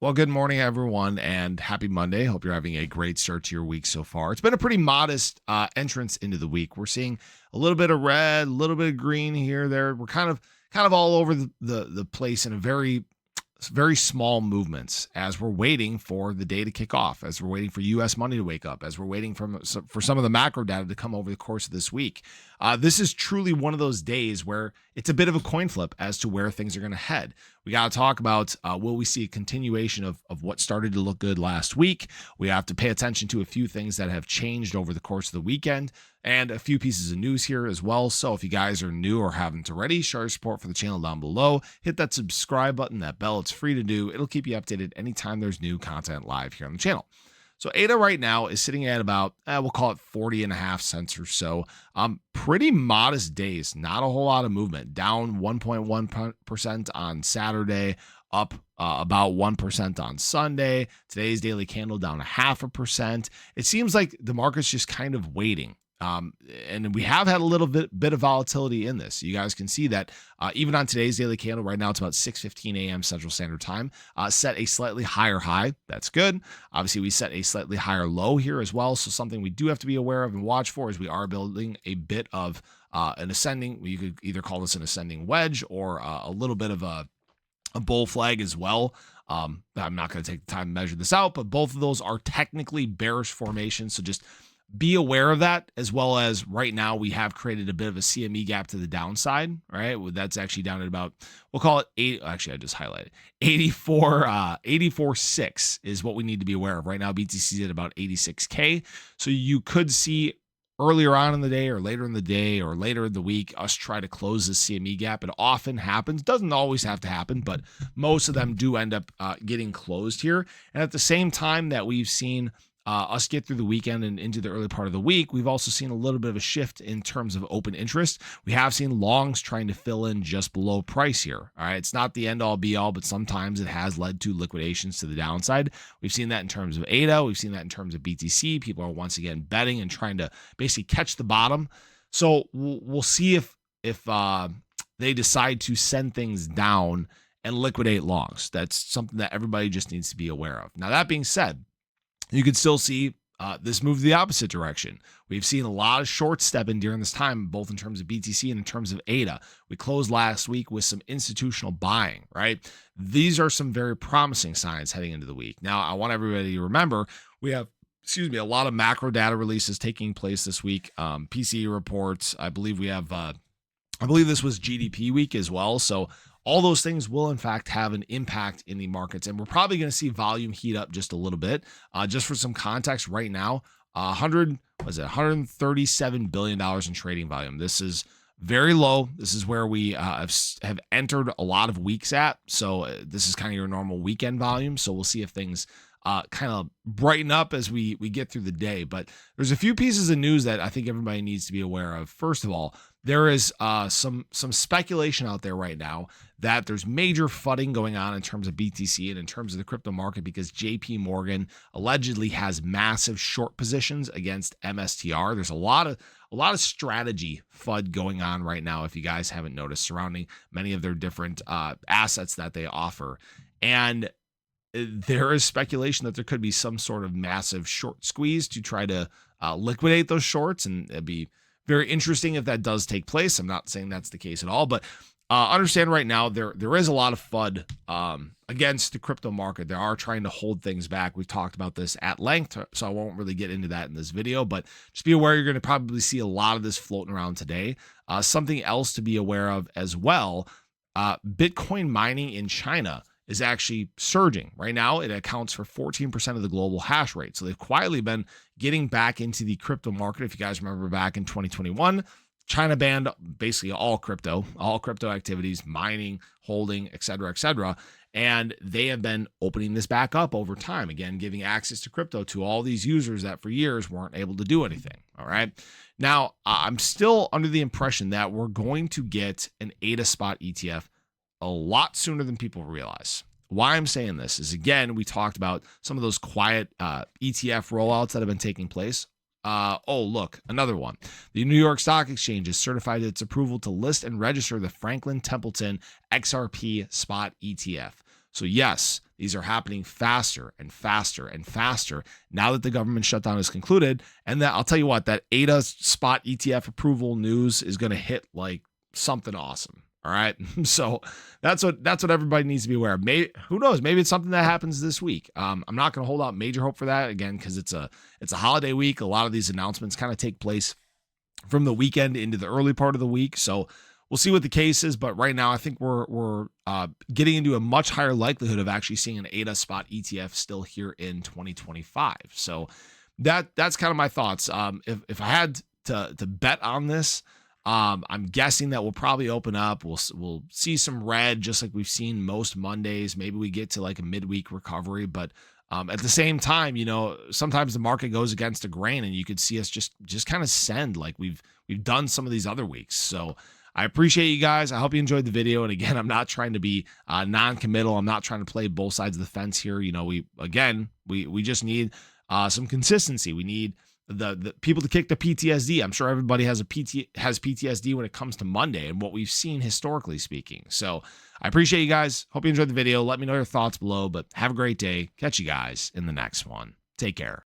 Well, good morning, everyone, and happy Monday. Hope you're having a great start to your week so far. It's been a pretty modest entrance into the week. We're seeing a little bit of red, a little bit of green here, there. We're kind of all over the place in a very small movements as we're waiting for the day to kick off, as we're waiting for U.S. money to wake up, as we're waiting for some of the macro data to come over the course of this week. This is truly one of those days where it's a bit of a coin flip as to where things are going to head. We got to talk about will we see a continuation of what started to look good last week? We have to pay attention to a few things that have changed over the course of the weekend and a few pieces of news here as well. So if you guys are new or haven't already, show your support for the channel down below. Hit that subscribe button, that bell. It's free to do. It'll keep you updated anytime there's new content live here on the channel. So ADA right now is sitting at about, we'll call it 40.5 cents or so. Pretty modest days, not a whole lot of movement. Down 1.1% on Saturday, up about 1% on Sunday. Today's daily candle down 0.5%. It seems like the market's just kind of waiting. And we have had a little bit of volatility in this. You guys can see that even on today's daily candle right now, it's about 6:15 a.m. Central Standard Time, set a slightly higher high. That's good. Obviously, we set a slightly higher low here as well. So something we do have to be aware of and watch for is we are building a bit of an ascending. You could either call this an ascending wedge or a little bit of a bull flag as well. I'm not going to take the time to measure this out, but both of those are technically bearish formations. So just be aware of that, as well as right now we have created a bit of a CME gap to the downside, right? That's actually down at about, we'll call it 8. Actually, I just highlighted 84.6 is what we need to be aware of. Right now, BTC is at about 86K. So you could see earlier on in the day or later in the day or later in the week, us try to close the CME gap. It often happens, doesn't always have to happen, but most of them do end up getting closed here. And at the same time that we've seen us get through the weekend and into the early part of the week, we've also seen a little bit of a shift in terms of open interest. We have seen longs trying to fill in just below price here. All right. It's not the end all be all, but sometimes it has led to liquidations to the downside. We've seen that in terms of ADA. We've seen that in terms of BTC. People are once again betting and trying to basically catch the bottom. So we'll see if they decide to send things down and liquidate longs. That's something that everybody just needs to be aware of. Now, that being said, you could still see this move the opposite direction. We've seen a lot of short stepping during this time, both in terms of BTC and in terms of ADA. We closed last week with some institutional buying, right? These are some very promising signs heading into the week. Now, I want everybody to remember we have, a lot of macro data releases taking place this week. PCE reports. I believe we have, I believe this was GDP week as well. So all those things will, in fact, have an impact in the markets. And we're probably going to see volume heat up just a little bit. Just for some context, right now, $137 billion in trading volume. This is very low. This is where we have entered a lot of weeks at. So this is kind of your normal weekend volume. So we'll see if things kind of brighten up as we get through the day. But there's a few pieces of news that I think everybody needs to be aware of. First of all, there is some speculation out there right now that there's major fudding going on in terms of BTC and in terms of the crypto market because JPMorgan allegedly has massive short positions against MSTR. There's a lot of strategy FUD going on right now, if you guys haven't noticed, surrounding many of their different assets that they offer. And there is speculation that there could be some sort of massive short squeeze to try to liquidate those shorts, and it'd be very interesting if that does take place. I'm not saying that's the case at all, but understand right now there is a lot of FUD against the crypto market. They are trying to hold things back. We've talked about this at length, so I won't really get into that in this video, but just be aware you're going to probably see a lot of this floating around today. Something else to be aware of as well, Bitcoin mining in China is actually surging. Right now, it accounts for 14% of the global hash rate. So they've quietly been getting back into the crypto market. If you guys remember back in 2021, China banned basically all crypto activities, mining, holding, et cetera, and they have been opening this back up over time, again, giving access to crypto to all these users that for years weren't able to do anything, all right? Now, I'm still under the impression that we're going to get an ADA spot ETF a lot sooner than people realize. Why I'm saying this is, again, we talked about some of those quiet ETF rollouts that have been taking place. Oh, look, another one. The New York Stock Exchange has certified its approval to list and register the Franklin Templeton XRP Spot ETF. So yes, These are happening faster and faster and faster now that the government shutdown is concluded. And that I'll tell you what, that ADA spot ETF approval news is going to hit like something awesome. All right. So that's what everybody needs to be aware of. Maybe, who knows? Maybe it's something that happens this week. I'm not going to hold out major hope for that again, because it's a holiday week. A lot of these announcements kind of take place from the weekend into the early part of the week. So we'll see what the case is. But right now, I think we're getting into a much higher likelihood of actually seeing an ADA spot ETF still here in 2025. So that's kind of my thoughts. If I had to bet on this, I'm guessing that we'll probably open up. We'll see some red, just like we've seen most Mondays. Maybe we get to like a midweek recovery, but at the same time, sometimes the market goes against the grain, and you could see us just kind of send like we've done some of these other weeks. So I appreciate you guys. I hope you enjoyed the video. And again, I'm not trying to be non-committal. I'm not trying to play both sides of the fence here. We just need some consistency. We need the people to kick the PTSD. I'm sure everybody has PTSD when it comes to Monday and what we've seen historically speaking. So I appreciate you guys. Hope you enjoyed the video. Let me know your thoughts below, but have a great day. Catch you guys in the next one. Take care.